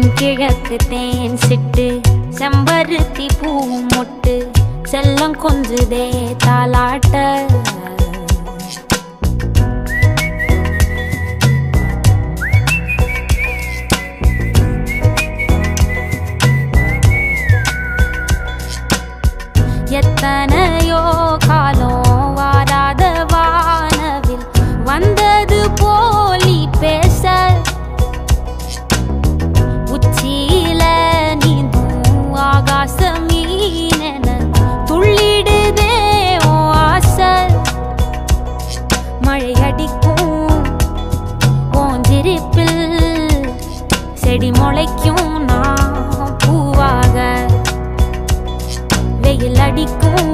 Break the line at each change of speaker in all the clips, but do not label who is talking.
தென்கிழக்கு தேன் சிட்டு செம்பருத்தி பூ மொட்டு செல்லம் கொஞ்சுதே தாலாட்ட எத்தனையோ காலம் வாராத வானவில் வந்தது போலி பேச உச்சியில நீந்தும் ஆகாச மீனென துள்ளிடுதே ஓ ஆசை மழை அடிக்கும் ஓஞ்சிரிப்பில் செடி முளைக்கும் நான் பூவாக வெயில் அடிக்கும்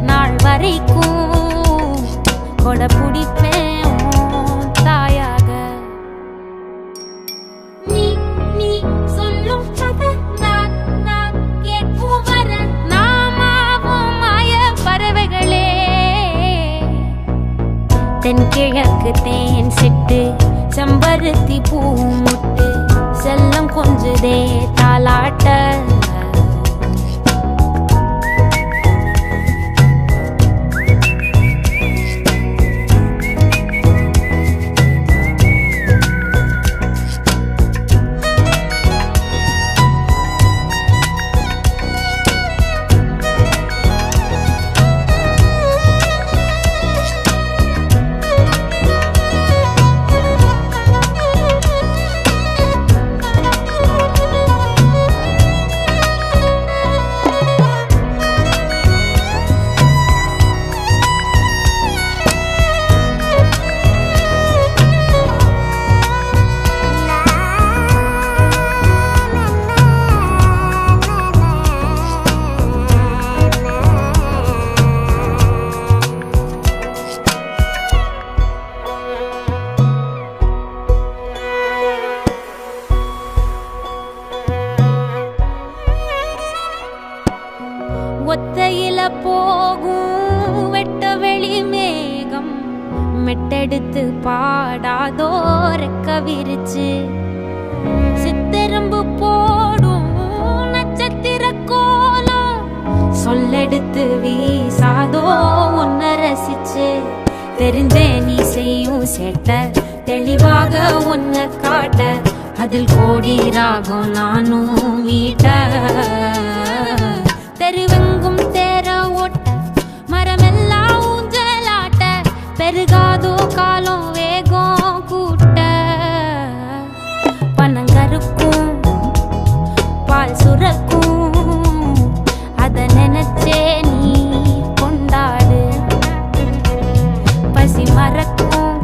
நாள் வரைக்கும் கொடை பிடிப்பேன் தாயாக நீ நீ சொல்லும் கதை நான் நான் கேட்கும் வர நாமாவும் மாய பறவைகளே தென்கிழக்கு தேன் சிட்டு செம்பருத்தி பூ முட்டு செல்லம் கொஞ்சுதே தாலாட்ட ஒத்தையில போகும் வெட்ட வெளி மேகம் மெட்டெடுத்து பாடாதோ ரெக்க விரிச்சு சித்தெரும்பு போடும் நட்சத்திர கோலம் சொல்லெடுத்து வீசாதோ உன்னை ரசிச்சு தெரிஞ்சே நீ செய்யும் சேட்ட தெளிவாக உன்னை காட்ட அதில் கோடி ராகம் நானும் மீட்ட தெருவெங்கும் தேர ஓட்ட மரமெல்லாம் ஊஞ்சலாட்ட பெருகாதோ காலம் வேகம் கூட்ட பனங்கருக்கும் பால் சுரக்கும் அத நினைச்சே நீ கொண்டாடு பசி மறக்கும்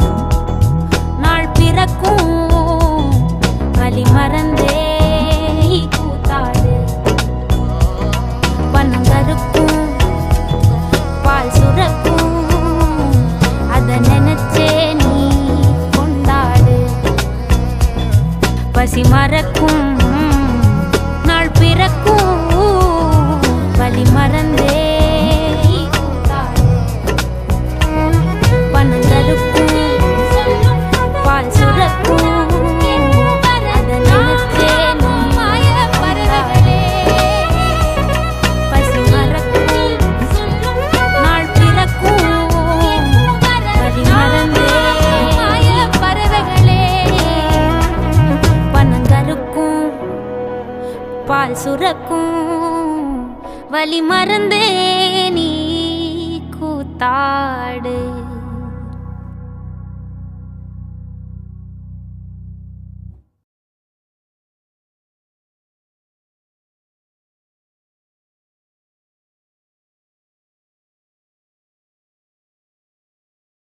நாள் பிறக்கும் வலி மறந்தே கூத்தாடு பனங்கருக்கும் பால் சுரக்கும் அத நினைச்சே நீ கொண்டாடு பசி மறக்கும் நாள் பிறக்கும் வலி மறந்தே கூத்தாடு பனங்கருக்கும் பால் சுரக்கும் பால் சுரக்கும் வலி மறந்தே நீ கூத்தாடு.